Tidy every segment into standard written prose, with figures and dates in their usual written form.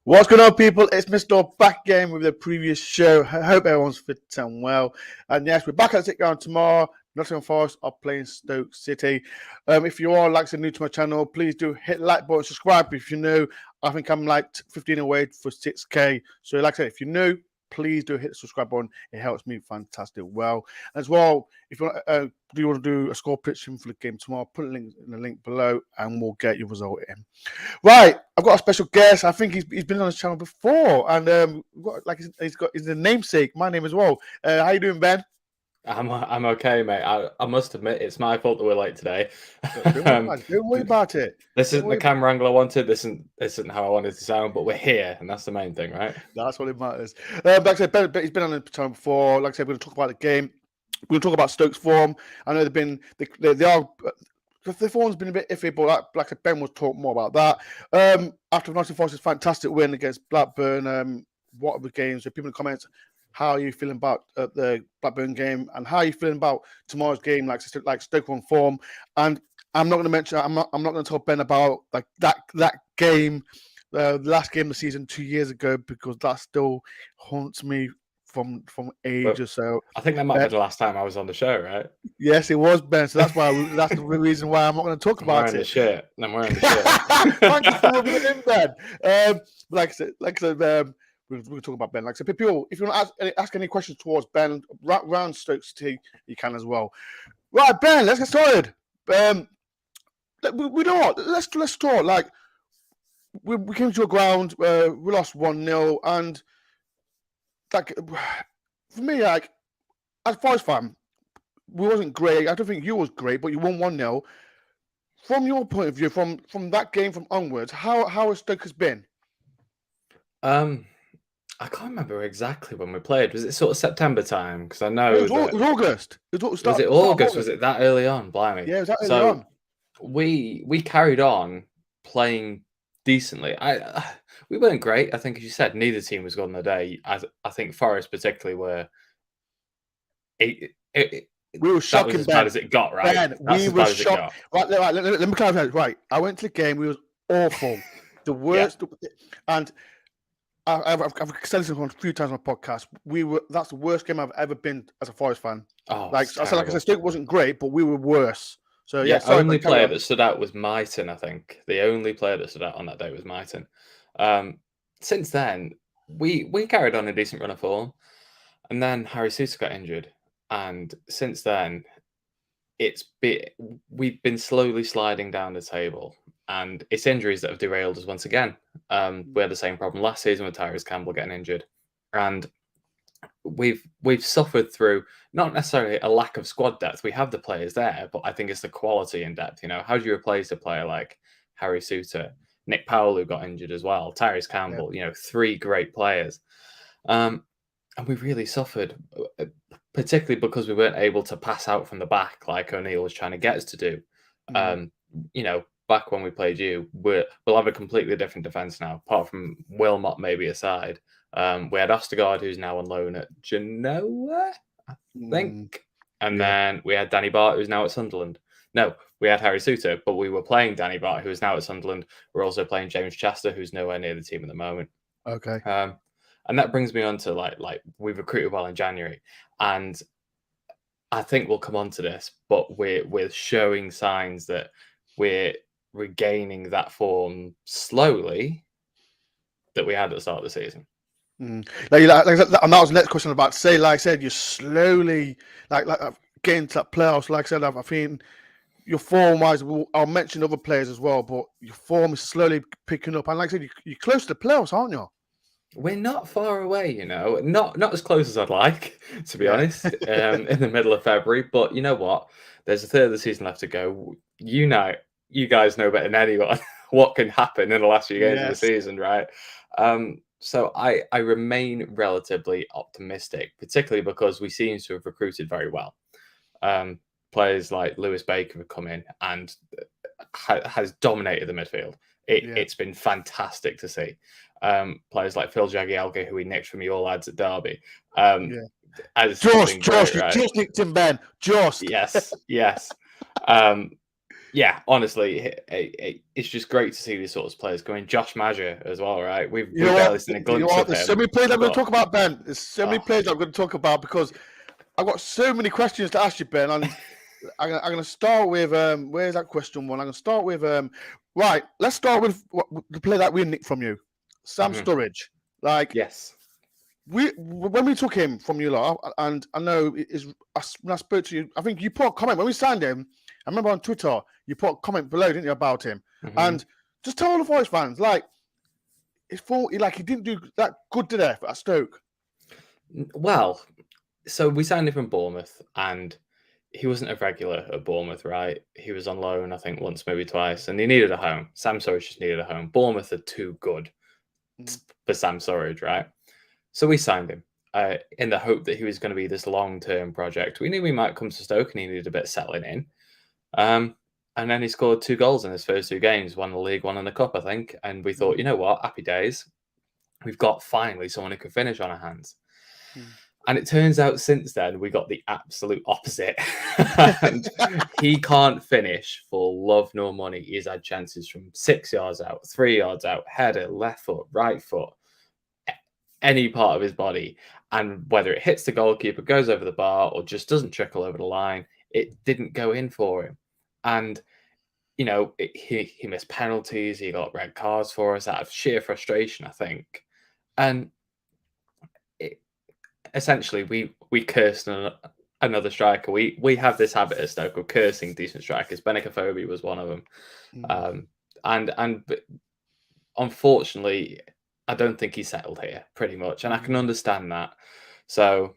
What's going on, people? It's Mr. back again with the previous show. I hope everyone's fit and well. And yes, we're back at Sit Down tomorrow. Nottingham Forest are playing Stoke City. If you are new to my channel, please do hit the like button, subscribe if you're new. I think I'm like 15 away for 6K. So like I said, if you're new, please do hit the subscribe button. It helps me fantastic well. As well, if you want to do a score prediction for the game tomorrow, put a link in the link below and we'll get your result in. Right, I've got a special guest. I think he's been on the channel before, and he's the namesake, my name as well. How you doing, Ben? I'm okay, mate. I must admit it's my fault that we're late today. Don't worry about it. This isn't the camera angle I wanted. This isn't how I wanted to sound, but we're here, and that's the main thing, right? That's what it matters. Like I said, Ben, he's been on the channel before. Like I said, we're going to talk about the game. We're going to talk about Stoke's form. I know the form's been a bit iffy, but like I said, Ben will talk more about that. After Nottingham Forest's fantastic win against Blackburn, what are the games? So people in the comments, how are you feeling about the Blackburn game, and how are you feeling about tomorrow's game, like Stoke on form? And I'm not going to mention, I'm not going to talk Ben about like that game, the last game of the season 2 years ago, because that still haunts me from age or so. I think that might be the last time I was on the show, right? Yes, it was, Ben. So that's the reason why I'm not going to talk about it. I'm wearing the shirt. Thank you for rubbing it in, Ben. Like I said, we're talking about Ben. Like I said, people, if you want to ask any questions towards Ben around Stoke City, you can as well. Right, Ben, let's get started. We know what. Let's talk. Like we came to a ground, we lost 1-0, and like for me, like as a Forest fan, we wasn't great. I don't think you was great, but you won 1-0. From your point of view, from that game from onwards, how has Stoke has been? I can't remember exactly when we played. Was it sort of September time? Because I know it was August. Was it August? Was it that early on? Blimey. Yeah, it was that early on. We carried on playing decently. We weren't great. I think, as you said, neither team was good on the day. I think Forest particularly were. We were shocking. That was as bad as it got, right? Ben, we were shocked. Right, let me clarify. Right, I went to the game. We was awful, the worst, and I've said this a few times on my podcast. That's the worst game I've ever been as a Forest fan. Oh, like I said, Stoke wasn't great, but we were worse. So yeah, the only player that stood out was Myton. I think the only player that stood out on that day was Myton. Since then, we carried on a decent run of form, and then Harry Souttar got injured, and since then, we've been slowly sliding down the table, and it's injuries that have derailed us once again. We had the same problem last season with Campbell getting injured, and we've suffered through not necessarily a lack of squad depth. We have the players there, but I think it's the quality in depth. You know, how do you replace a player like Harry Souttar, Nick Powell, who got injured as well, Tyrese Campbell? Yeah. You know, 3 great players, and we really suffered, particularly because we weren't able to pass out from the back like O'Neill was trying to get us to do. You know, back when we played you, we'll have a completely different defence now, apart from Wilmot maybe aside. We had Ostergaard, who's now on loan at Genoa, I think. And then we had Danny Bart, who's now at Sunderland. No, we had Harry Souttar, but we were playing Danny Bart, who is now at Sunderland. We're also playing James Chester, who's nowhere near the team at the moment. Okay. And that brings me on to like we've recruited well in January. And I think we'll come on to this, but we're showing signs that we're regaining that form slowly that we had at the start of the season. And that was the next question I'm about to say. Like I said, you're slowly like getting to that playoffs. Like I said, I think your form wise, I'll mention other players as well, but your form is slowly picking up. And like I said, you're close to the playoffs, aren't you? We're not far away, you know, not as close as I'd like, to be honest, in the middle of February. But you know what? There's a third of the season left to go. You guys know better than anyone what can happen in the last few games of the season, right? So I remain relatively optimistic, particularly because we seem to have recruited very well. Players like Lewis Baker have come in and has dominated the midfield. It's been fantastic to see. Players like Phil Jagielka, who we nicked from your lads at Derby. Just nicked him, Ben. Just. Yes. Yeah, honestly, it's just great to see these sorts of players going. Josh Maja as well, right? You We've know what? barely seen a glimpse of There's so him, many players I'm going to but talk about, Ben. There's so many oh, players I'm going to talk about because I've got so many questions to ask you, Ben. And I'm going to start with where's that question one? I'm going to start with right. Let's start with the player that we nicked from you, Sam mhm, Sturridge. Like yes, when we took him from you lot, and I know when I spoke to you, I think you put a comment when we signed him. I remember on Twitter you put a comment below, didn't you, about him? hmm And just tell all the Forest fans, like it's for like he didn't do that good today at Stoke. Well, so we signed him from Bournemouth, and he wasn't a regular at Bournemouth, right? He was on loan, I think, once, maybe twice, and he needed a home. Sam Surridge just needed a home. Bournemouth are too good Mm, for Sam Surridge, right? So we signed him in the hope that he was going to be this long-term project. We knew we might come to Stoke, and he needed a bit of settling in. Um, and then he scored 2 goals in his first 2 games, won the league, one in the cup, I think. And we thought, mm, you know what, happy days. We've got finally someone who can finish on our hands. mm. And it turns out since then we got the absolute opposite. And he can't finish for love nor money. He's had chances from 6 yards out, 3 yards out, header, left foot, right foot, any part of his body. And whether it hits the goalkeeper, goes over the bar, or just doesn't trickle over the line, it didn't go in for him. And he missed penalties. He got red cards for us out of sheer frustration, I think. And it, essentially, we cursed another striker. We have this habit at Stoke of cursing decent strikers. Benikophobia was one of them. Mm, Um, but unfortunately, I don't think he settled here pretty much, and I can mm, understand that. So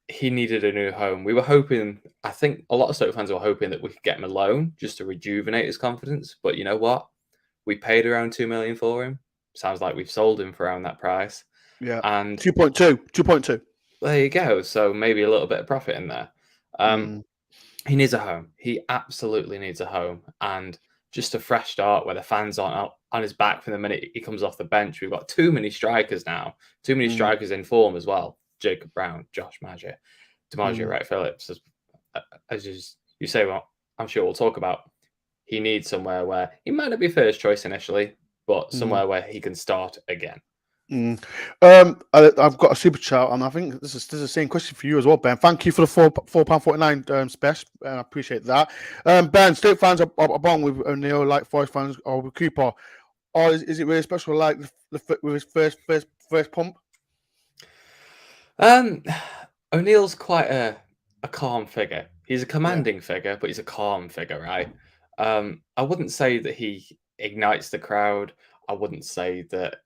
he needed a new home. We were hoping, I think a lot of Stoke fans were hoping that we could get him a loan just to rejuvenate his confidence. But you know what? We paid around 2 million for him. Sounds like we've sold him for around that price. yeah, And 2.2, 2.2. there you go. So maybe a little bit of profit in there. Mm, He needs a home. He absolutely needs a home. And just a fresh start where the fans aren't on his back from the minute he comes off the bench. We've got too many strikers now, too many mm, strikers in form as well. Jacob Brown, Josh Maja, D'Margio mm, Wright Phillips. As you say, well, I'm sure we'll talk about. He needs somewhere where he might not be first choice initially, but mm. somewhere where he can start again. Mm. I've got a super chat, and I think this is the same question for you as well, Ben. Thank you for the £4.49 special. I appreciate that. Ben, Stoke fans are bond with O'Neill, like Forest fans or with Cooper. Or is it really special, like with his first pump? Um, O'Neill's quite a calm figure. He's a Yeah. commanding figure, but he's a calm figure, right? I wouldn't say that he ignites the crowd. I wouldn't say that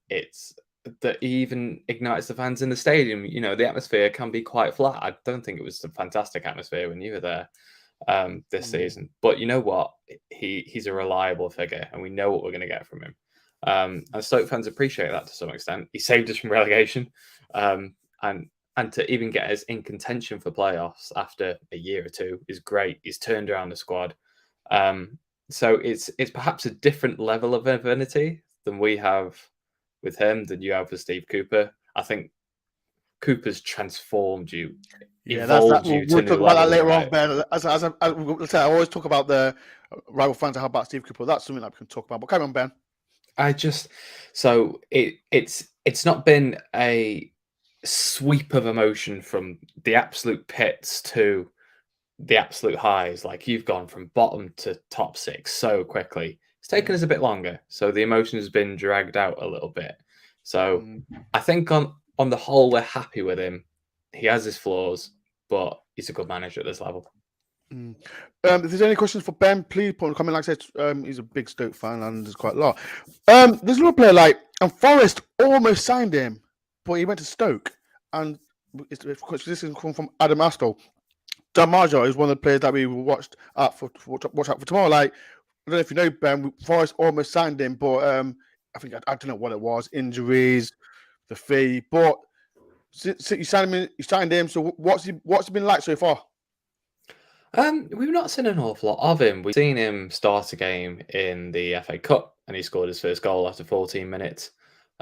he even ignites the fans in the stadium. The atmosphere can be quite flat. I don't think it was a fantastic atmosphere when you were there this Mm, season. But you know what? He's a reliable figure, and we know what we're going to get from him. And Stoke fans appreciate that to some extent. He saved us from relegation, and to even get us in contention for playoffs after a year or two is great. He's turned around the squad. So it's perhaps a different level of affinity than we have with him than you have with Steve Cooper. I think Cooper's transformed you, yeah, that's that. evolved you to We'll talk new about that levels, later on, right? Ben. I always talk about the rival fans. How about Steve Cooper? That's something that we can talk about. But carry on, Ben. It's not been a sweep of emotion from the absolute pits to the absolute highs. Like you've gone from bottom to top six so quickly. It's taken Mm, us a bit longer, so the emotion has been dragged out a little bit. So mm. I think on the whole, we're happy with him. He has his flaws, but he's a good manager at this level. Mm. If there's any questions for Ben, please put in a comment. Like I said, he's a big Stoke fan and there's quite a lot. There's another player and Forest almost signed him, but he went to Stoke. And this is coming from Adam Astle. Damaja is one of the players that we watched out for watch out for tomorrow. Like, I don't know if you know, Ben, Forest almost signed him, but I think I don't know what it was, injuries, the fee. But since you signed him. So what's he been like so far? We've not seen an awful lot of him. We've seen him start a game in the FA Cup, and he scored his first goal after 14 minutes.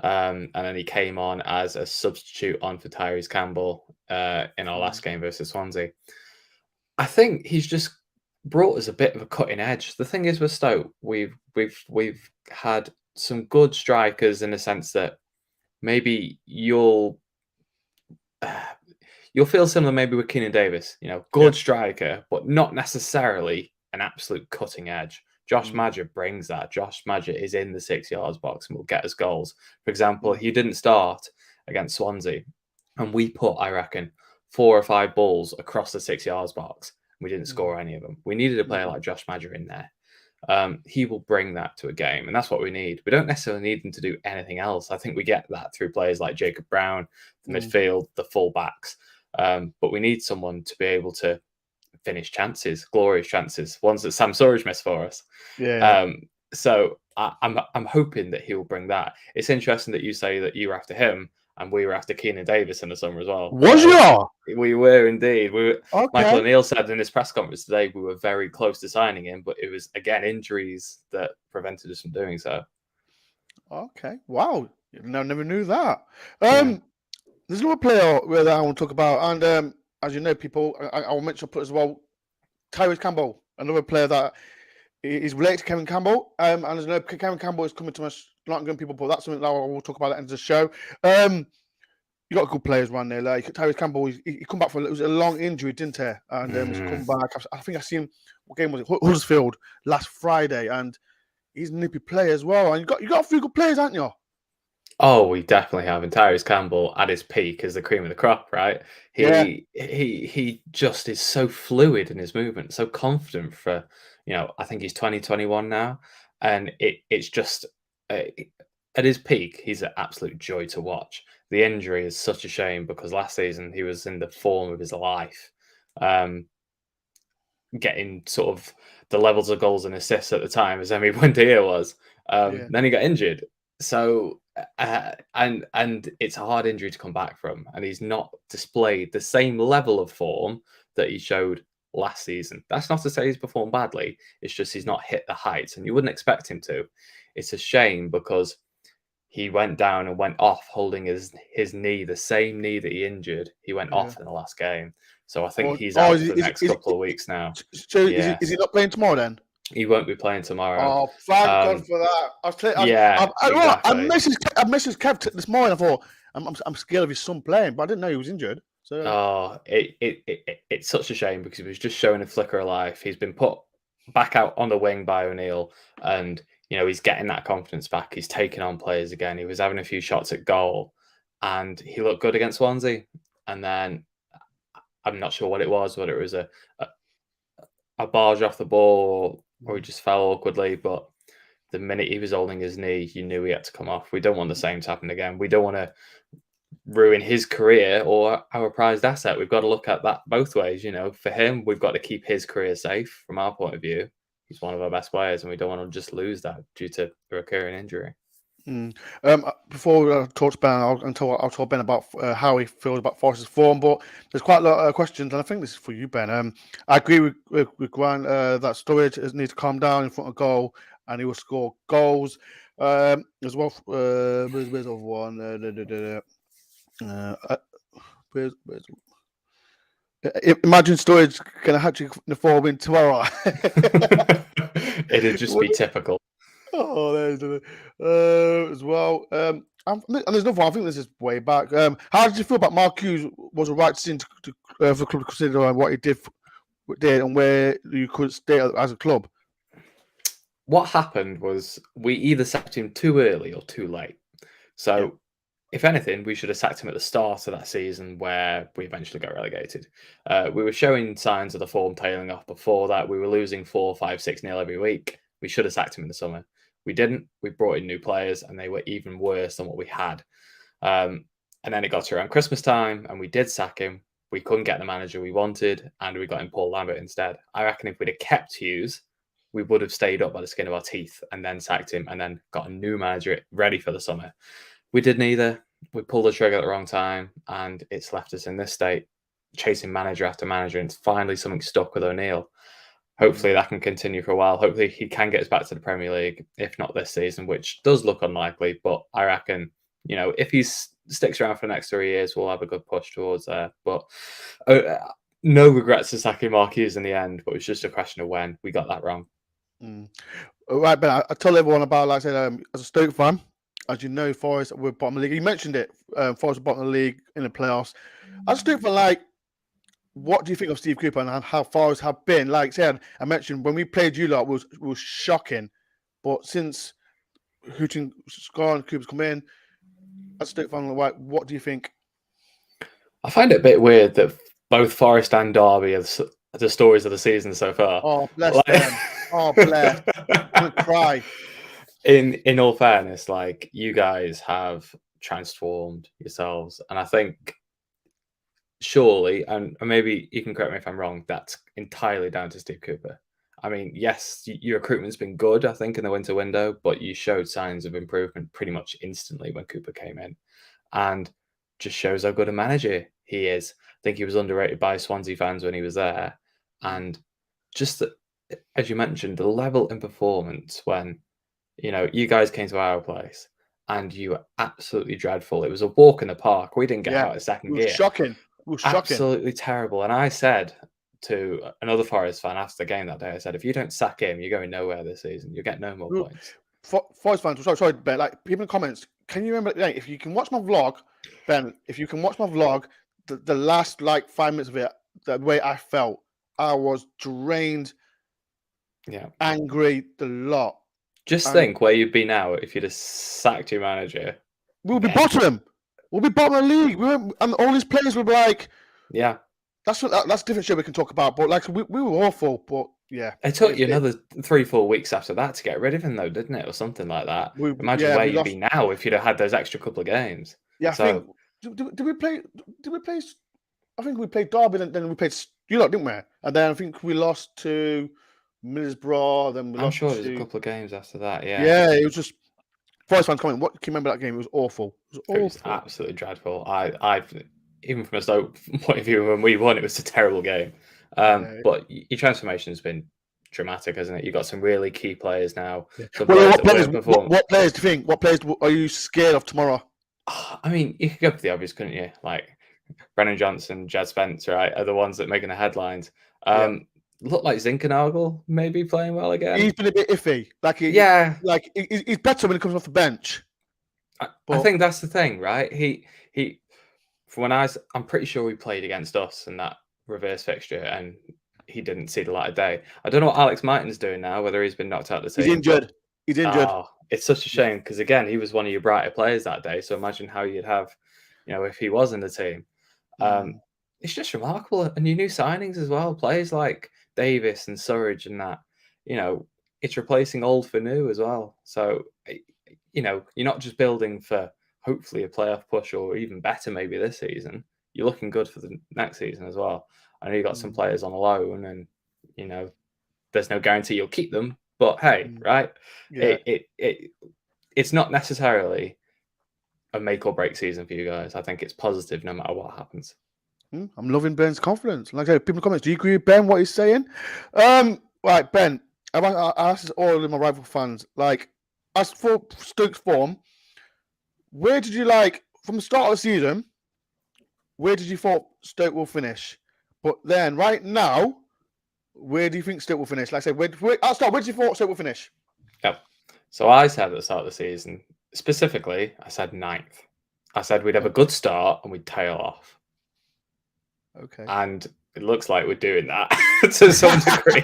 And then he came on as a substitute on for Campbell in our last game versus Swansea. I think he's just brought us a bit of a cutting edge. The thing is with Stoke, we've had some good strikers in the sense that maybe you'll feel similar maybe with Keenan Davis, Yeah. good striker, but not necessarily an absolute cutting edge. Josh Mm, Madger brings that. Josh Madger is in the 6 yards box and will get us goals. For example, mm, he didn't start against Swansea, and we put, I reckon, 4 or 5 balls across the 6 yards box. We didn't mm, score any of them. We needed a player mm, like Josh Madger in there. He will bring that to a game, and that's what we need. We don't necessarily need him to do anything else. I think we get that through players like Jacob Brown, the mm. midfield, the full-backs. But we need someone to be able to finish chances, glorious chances, ones that Sam Surridge missed for us. Yeah. So I'm hoping that he will bring that. It's interesting that you say that you were after him and we were after Keenan Davis in the summer as well. Was you? We were indeed. Michael Okay. O'Neill said in his press conference today we were very close to signing him, but it was again injuries that prevented us from doing so. Okay. Wow. Never knew that. Yeah. There's another player that I want to talk about, and as you know, people, I will mention put as well, Tyrese Campbell, another player that is related to Kevin Campbell. And as you know, Kevin Campbell is coming to us, Nottingham people, but that's something that I will talk about at the end of the show. You got good players around there. Like Tyrese Campbell, he come back from it was a long injury, didn't he? And he's come back. I think I seen what game was it? Huddersfield last Friday, and he's a nippy player as well. And you got a few good players, haven't you? Oh, we definitely have. And Tyrese Campbell at his peak is the cream of the crop, right? Yeah, He just is so fluid in his movement, so confident for, I think he's 2021 now. And it's just at his peak, he's an absolute joy to watch. The injury is such a shame because last season he was in the form of his life. Getting sort of the levels of goals and assists at the time as Emi Buendia was. yeah, Then he got injured. So and it's a hard injury to come back from, and he's not displayed the same level of form that he showed last season. That's not to say he's performed badly. It's just he's not hit the heights, and you wouldn't expect him to. It's a shame because he went down and went off holding his knee, the same knee that he injured. He went yeah. off in the last game. So I think Oh, he's oh, out for the next couple of weeks now. so Yeah, is he not playing tomorrow then? he won't be playing tomorrow. Oh, thank God for that. Yeah, I exactly. messaged Kev this morning. I thought I'm scared of his son playing, but I didn't know he was injured. So Oh, it's such a shame because he was just showing a flicker of life. He's been put back out on the wing by O'Neill, and he's getting that confidence back. He's taking on players again. He was having a few shots at goal, and he looked good against Swansea. And then I'm not sure what it was, whether it was a barge off the ball or he just fell awkwardly. But the minute he was holding his knee, you knew he had to come off. We don't want the same to happen again. We don't want to ruin his career or our prized asset. We've got to look at that both ways. For him, we've got to keep his career safe from our point of view. He's one of our best players, and we don't want to just lose that due to a recurring injury. Before we talk to Ben, I'll talk Ben about how he feels about Forest's form. But there's quite a lot of questions, and I think this is for you, Ben. I agree with Grant that Sturridge needs to calm down in front of goal, and he will score goals as well. Where's the other one? Imagine Sturridge can actually form in tomorrow. It'd just be typical. Oh, there's as well. And there's another one. I think this is way back. How did you feel about Mark Hughes? Was the right decision for the club to consider what he did and where you could stay as a club? What happened was we either sacked him too early or too late. So, if anything, we should have sacked him at the start of that season where we eventually got relegated. We were showing signs of the form tailing off before that. We were losing 4, 5, 6-0 every week. We should have sacked him in the summer. We didn't. We brought in new players, and they were even worse than what we had. And then it got to around Christmas time, and we did sack him. We couldn't get the manager we wanted, and we got in Paul Lambert instead. I reckon if we'd have kept Hughes, we would have stayed up by the skin of our teeth and then sacked him and then got a new manager ready for the summer. We did neither. We pulled the trigger at the wrong time, and it's left us in this state, chasing manager after manager, and finally something stuck with O'Neill. Hopefully that can continue for a while. Hopefully he can get us back to the Premier League, if not this season, which does look unlikely. But I reckon, if he sticks around for the next 3 years, we'll have a good push towards there. But no regrets to sacking Mark Hughes in the end, but it was just a question of when. We got that wrong. All right, Ben, I told everyone about, like I said, as a Stoke fan, as you know, Forest were bottom of the league. You mentioned it, Forest were bottom of the league in the playoffs. As a Stoke fan, like, what do you think of Steve Cooper and how Forest have been? Like I said, I mentioned when we played you lot was shocking, but since Hooting gone, Cooper's come in, as a Stoke fan, like, what do you think? I find it a bit weird that both Forest and Derby are the stories of the season so far. Oh, bless Like- them. Oh, bless. I'm gonna cry. In all fairness, like, you guys have transformed yourselves, and I think surely, and maybe you can correct me if I'm wrong, that's entirely down to Steve Cooper. I mean, yes, your recruitment's been good, I think, in the winter window, but you showed signs of improvement pretty much instantly when Cooper came in, and just shows how good a manager he is. I think he was underrated by Swansea fans when he was there, and just the, as you mentioned, the level in performance when you guys came to our place and you were absolutely dreadful. It was a walk in the park. We didn't get Yeah, out of second it was gear. shocking. It was shocking. Absolutely terrible. And I said to another Forest fan after the game that day, I said, if you don't sack him, you're going nowhere this season. You get no more Well, points. Forest fans, sorry, Ben. Like people in the comments, can you remember? Like, if you can watch my vlog, Ben, if you can watch my vlog, the last like 5 minutes of it, the way I felt, I was drained, Yeah. angry, the lot. Just And think where you'd be now if you'd have sacked your manager. we'll be then. bottom. We'll be bottom of the league. And all these players will be like, Yeah. that's a different show we can talk about. But like we were awful. But yeah, It took you another 3-4 weeks after that to get rid of him, though, didn't it, or something like that? Imagine where we you'd lost. be now if you'd have had those extra couple of games. Yeah, I So think did we play? Did we play? I think we played Derby, and then we played you lot, didn't we? And then I think we lost to Middlesbrough. Then we I'm lost sure there's a to couple of games after that. Yeah, yeah. It was just Forest fans comment. What can you remember that game? It was awful. It was it was awful. absolutely dreadful. I've even from a Stoke point of view, when we won, it was a terrible game. Yeah. But your transformation has been dramatic, hasn't it? You've got some really key players now. Yeah. Some Well, players what that players? weren't performing. What players do you think? What players are you scared of tomorrow? I mean, you could go for the obvious, couldn't you? Like Brennan Johnson, Jed Spence, right, are the ones that are making the headlines. Yeah. Look like Zinkernagel maybe playing well again. He's been a bit iffy. Yeah, He's better when he comes off the bench. I think that's the thing, right? He for when I'm pretty sure he played against us in that reverse fixture, and he didn't see the light of day. I don't know what Alex Martin's doing now, whether he's been knocked out of the He's team. injured. He's injured. Oh, it's such a shame because again, he was one of your brighter players that day. So imagine how you'd have, if he was in the team. It's just remarkable, and your new signings as well. Players like Davis and Sturridge and that. It's replacing old for new as well. So you're not just building for hopefully a playoff push or even better maybe this season. You're looking good for the next season as well. I know you got some players on loan, and there's no guarantee you'll keep them. But hey, right? Yeah. It's not necessarily a make or break season for you guys. I think it's positive no matter what happens. I'm loving Ben's confidence. Like I said, people in the comments, do you agree with Ben, what he's saying? Right, Ben, I asked this all of my rival fans. Like, as for Stoke's form, where did you from the start of the season, where did you thought Stoke will finish? But then, right now, where do you think Stoke will finish? Like I said, I'll start. Where did you thought Stoke will finish? Yep. So I said at the start of the season, specifically, I said 9th. I said we'd have a good start and we'd tail off. Okay. And it looks like we're doing that to some degree.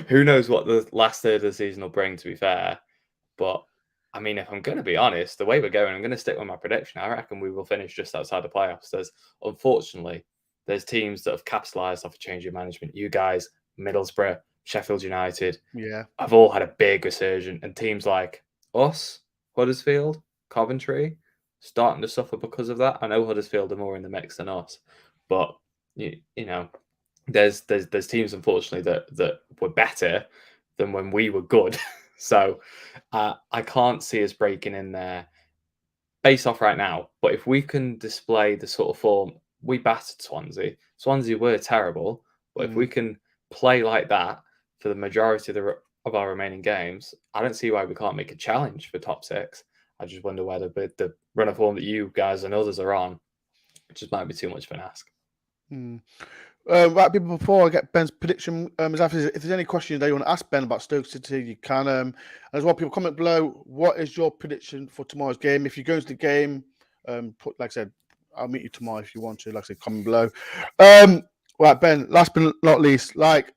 Who knows what the last third of the season will bring, to be fair. But, I mean, if I'm going to be honest, the way we're going, I'm going to stick with my prediction. I reckon we will finish just outside the playoffs. Unfortunately, there's teams that have capitalised off a change of management. You guys, Middlesbrough, Sheffield United, have all had a big resurgence. And teams like us, Huddersfield, Coventry, starting to suffer because of that. I know Huddersfield are more in the mix than us. But there's teams unfortunately that were better than when we were good. So I can't see us breaking in there based off right now. But if we can display the sort of form we battered Swansea were terrible. But if we can play like that for the majority of our remaining games, I don't see why we can't make a challenge for top 6. I just wonder whether with the run of form that you guys and others are on, it just might be too much of an ask. Right, people, before I get Ben's prediction, if there's any questions that you want to ask Ben about Stoke City, you can. And as well, people, comment below. What is your prediction for tomorrow's game? If you go to the game, like I said, I'll meet you tomorrow if you want to. Like I said, comment below. Right, Ben. Last but not least, like,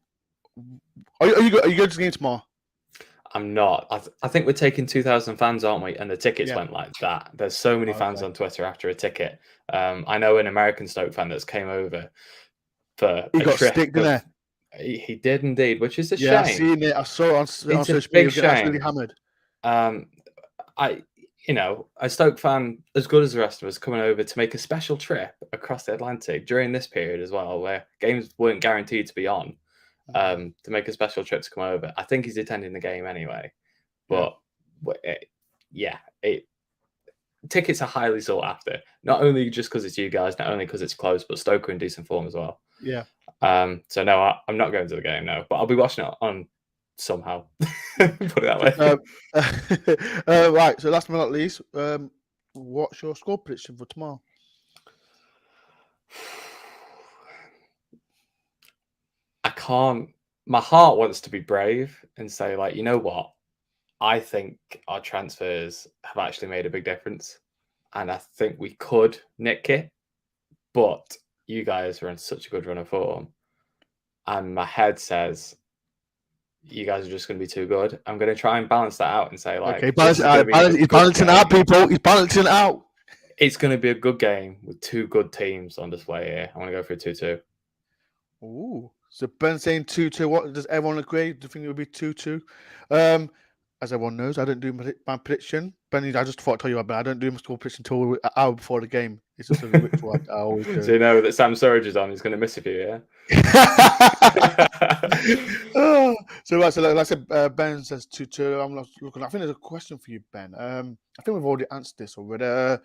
are you going to the game tomorrow? I'm not. I think we're taking 2,000 fans, aren't we? And the tickets went like that. There's so many fans on Twitter after a ticket. I know an American Stoke fan that's came over for he a got trip. sticked, didn't He did indeed, which is a shame. Yeah, I seen it. I saw it on social media. That's really hammered. A Stoke fan as good as the rest of us coming over to make a special trip across the Atlantic during this period as well, where games weren't guaranteed to be on. To make a special trip to come over. I think he's attending the game anyway. But tickets are highly sought after. Not only just because it's you guys, not only because it's close, but Stoke are in decent form as well. Yeah. So no, I'm not going to the game, no. But I'll be watching it on somehow. Put it that way. Right. So last but not least, what's your score prediction for tomorrow? I can't. My heart wants to be brave and say, like, you know what? I think our transfers have actually made a big difference, and I think we could nick it. But you guys are in such a good run of form, and my head says you guys are just going to be too good. I'm going to try and balance that out and say, like, okay, he's balancing out, people. He's balancing out. It's going to be a good game with two good teams on display here. I want to go for a 2-2. Ooh, so Ben saying 2-2. What does everyone agree? Do you think it would be 2-2? As everyone knows, I don't do my prediction. Benny, I just thought I'd tell you about. I don't do my score prediction until an hour before the game. It's just a ritual I always do. So you know that Sam Sturridge is on. He's going to miss a few, yeah. So like I said, Ben says 2-2. I'm not looking. I think there's a question for you, Ben. I think we've already answered this already.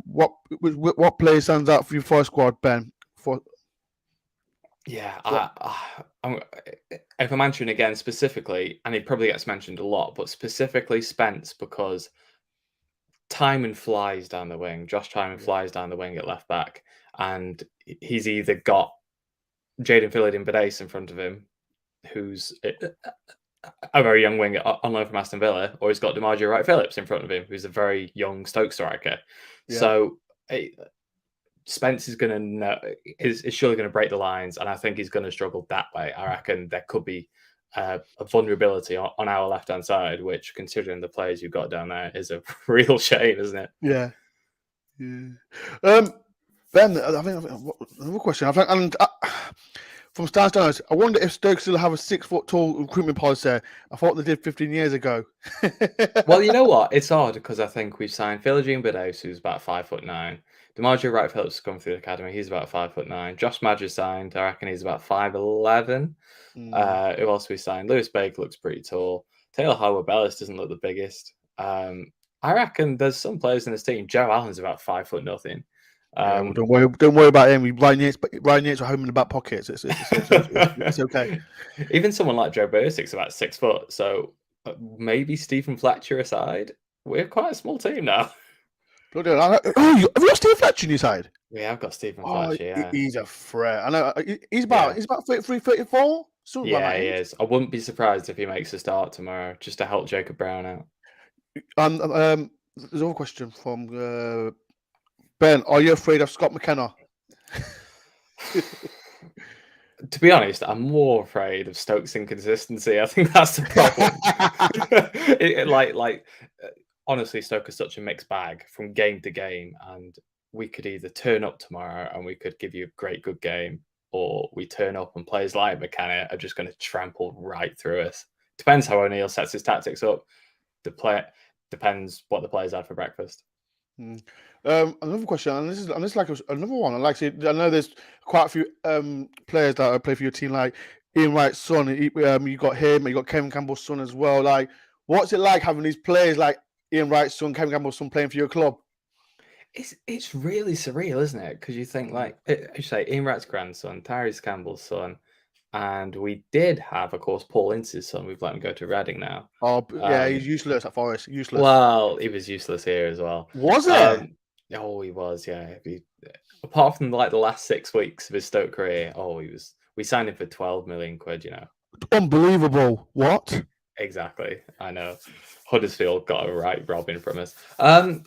What player stands out for you for a squad, Ben? Yeah, if I'm answering again specifically, and he probably gets mentioned a lot, but specifically Spence, because Timon flies down the wing. Josh Timon flies down the wing at left back, and he's either got Jaden Phillips in front of him, who's a very young wing on loan from Aston Villa, or he's got Managerial Wright Phillips in front of him, who's a very young Stoke striker. Yeah. So Spence is surely going to break the lines, and I think he's going to struggle that way. I reckon there could be a vulnerability on our left-hand side, which, considering the players you've got down there, is a real shame, isn't it? Yeah. Ben, I think another question. From start to start, I wonder if Stoke still have a 6-foot-tall recruitment policy. I thought they did 15 years ago. Well, you know what? It's odd because I think we've signed Philogene Bedos, who's about 5'9". DeMarjo Wright Phillips has come through the academy. He's about 5'9". Josh Madge signed. I reckon he's about 5'11". Who else we signed? Lewis Baker looks pretty tall. Taylor Howard-Bellis doesn't look the biggest. I reckon there's some players in this team. Joe Allen's about 5'0". Don't worry about him. Ryan Yates are home in the back pockets. It's okay. Even someone like Joe Bursic's about 6 foot. So maybe Stephen Fletcher aside, we're quite a small team now. Have you got Stephen Fletcher on your side? Yeah, I've got Stephen Fletcher. Yeah, he's a threat. I know he's about 33, 34. Yeah, he is. I wouldn't be surprised if he makes a start tomorrow, just to help Jacob Brown out. There's another question from Ben. Are you afraid of Scott McKenna? To be honest, I'm more afraid of Stoke's inconsistency. I think that's the problem. Honestly, Stoke is such a mixed bag from game to game, and we could either turn up tomorrow and we could give you a great, good game, or we turn up and players like McKenna are just going to trample right through us. Depends how O'Neill sets his tactics up. Depends what the players had for breakfast. Another question, and this is like another one. I know there's quite a few players that play for your team, like Ian Wright's son. You got him, you got Kevin Campbell's son as well. Like, what's it like having these players like Ian Wright's son, Kevin Campbell's son playing for your club? It's really surreal, isn't it? Because you think, like, you say Ian Wright's grandson, Tyrese Campbell's son, and we did have, of course, Paul Ince's son. We've let him go to Reading now. Oh, yeah, he's useless at Forest. Useless. Well, he was useless here as well. Was it? Oh, he was, yeah. Apart from like the last 6 weeks of his Stoke career, we signed him for 12 million quid, you know. Unbelievable. What? Exactly. I know. Huddersfield got a right robbing from us. Wow.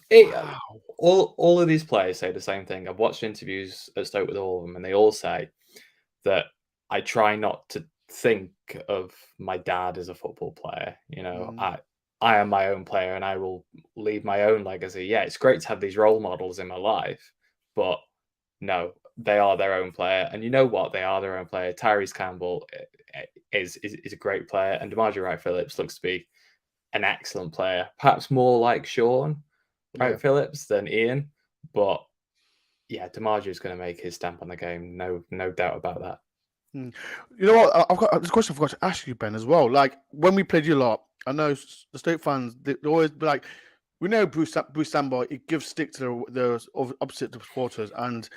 All of these players say the same thing. I've watched interviews at Stoke with all of them, and they all say that I try not to think of my dad as a football player. You know, Mm, I am my own player, and I will leave my own legacy. Yeah, it's great to have these role models in my life, but no, they are their own player, and you know what? They are their own player. Tyrese Campbell is a great player, and D'Margio Wright-Phillips looks to be an excellent player. Perhaps more like Sean yeah. Wright-Phillips than Ian, but yeah, D'Margio is going to make his stamp on the game. No doubt about that. Mm. You know what? I've got this question I forgot to ask you, Ben, as well. Like when we played you a lot, I know the Stoke fans they always be like, we know Bruce Samba, he gives stick to the opposite supporters, and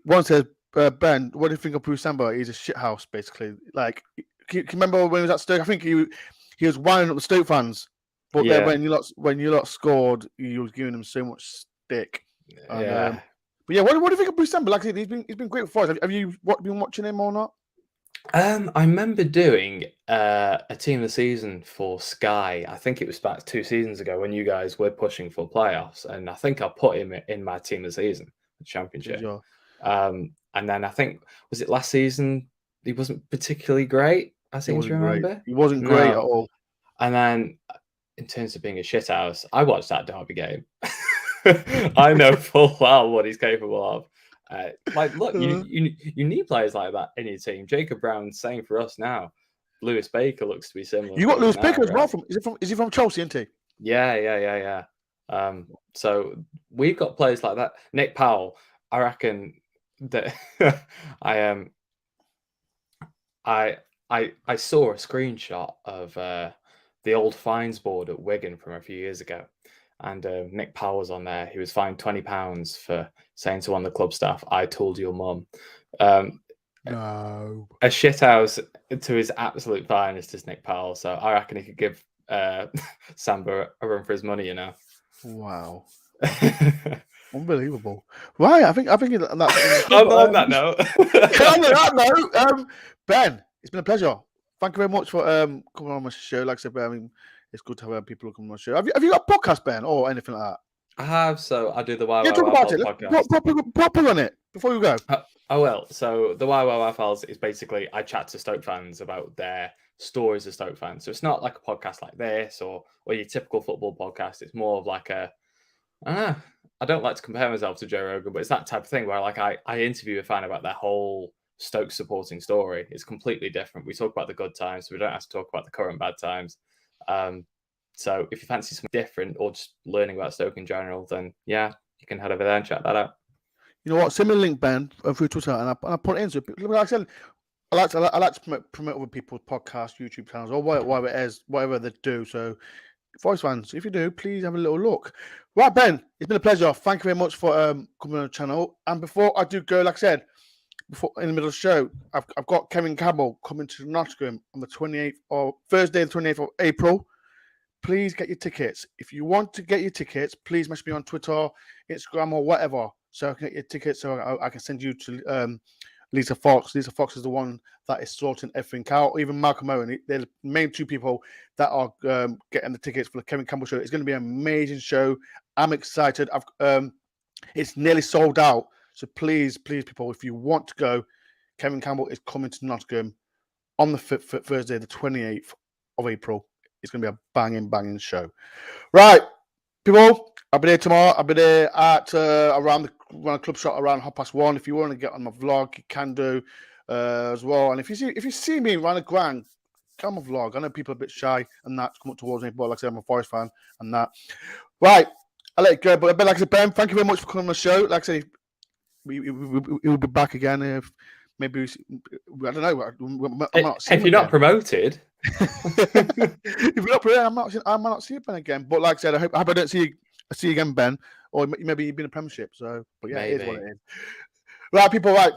one says, Ben, what do you think of Bruce Samba? He's a shithouse, basically. Like, can you remember when he was at Stoke? I think he was winding up the Stoke fans, but then Yeah, when you lot scored, he was giving them so much stick. And yeah. but yeah, what do you think of Bruce Samba? Like I said, he's been great for us. Have you been watching him or not? I remember doing a team of the season for Sky. I think it was about 2 seasons ago when you guys were pushing for playoffs, and I think I put him in my team of the season, the Did championship. you? And then I think was it last season he wasn't particularly great. I It seem to wasn't great. remember. He wasn't great at No, all. and then in terms of being a shithouse, I watched that Derby game. I know full well what he's capable of. Look, you need players like that in your team. Jacob Brown's same for us now. Lewis Baker looks to be similar You for got us Lewis now, Baker as well. right? Is he from Chelsea? Isn't he? Yeah. So we've got players like that. Nick Powell, I reckon that I I saw a screenshot of the old fines board at Wigan from a few years ago, and Nick Powell was on there. He was fined £20 for saying to one of the club staff, "I told your mum." Um, No. a shithouse to his absolute finest is Nick Powell. So I reckon he could give Samba a run for his money. You know. Wow. Unbelievable. Right. I think that's On that note. on that note, Ben, it's been a pleasure. Thank you very much for coming on my show. Like I said, Ben, I mean, it's good to have people come on my show. Have you got a podcast, Ben, or anything like that? I have, so I do the Why Yeah, Why talk Why about Pals it. podcast. Let's proper on it before you go. Oh well, so the Why Why Why Pals is basically I chat to Stoke fans about their stories of Stoke fans. So it's not like a podcast like this or your typical football podcast. It's more of like I don't like to compare myself to Joe Rogan, but it's that type of thing where like I interview a fan about their whole Stoke supporting story. It's completely different. We talk about the good times, so we don't have to talk about the current bad times. So if you fancy something different or just learning about Stoke in general, then yeah, you can head over there and check that out. You know what? Send me a link, Ben, through Twitter, and I put it in. So, like I said, I like to promote other people's podcasts, YouTube channels, or whatever it is, whatever they do. So, Forest fans, if you do, please have a little look. Right, Ben, it's been a pleasure. Thank you very much for coming on the channel. And before I do go, like I said, before in the middle of the show, I've got Kevin Campbell coming to Nottingham on the 28th or Thursday, the 28th of April. Please get your tickets. If you want to get your tickets, please message me on Twitter, Instagram, or whatever, so I can get your tickets. So I can send you to Lisa Fox. Lisa Fox is the one that is sorting everything out. Even Malcolm Owen, they're the main two people that are getting the tickets for the Kevin Campbell show. It's going to be an amazing show. I'm excited. It's nearly sold out. So please, people, if you want to go, Kevin Campbell is coming to Nottingham on the Thursday, the 28th of April. It's going to be a banging show. Right, people, I'll be there tomorrow. I'll be there at around the club shop around 1:30. If you want to get on my vlog, you can do as well. And if you see me around the ground, come on my vlog. I know people are a bit shy and that to come up towards me, but like I said, I'm a Forest fan and that. Right, I'll let it go. But like I said, Ben, thank you very much for coming on the show. Like I said, we'll be back again if maybe I don't know. If you're not promoted, if you're not promoted, I might not see you, Ben, again. But like I said, I hope I don't see you again, Ben. Or maybe you've been in a Premiership. So, but yeah, it is what it is. Right, people. Right.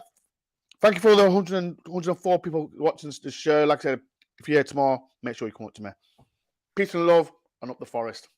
Thank you for the 104 people watching this show. Like I said, if you're here tomorrow, make sure you come up to me. Peace and love, and up the Forest.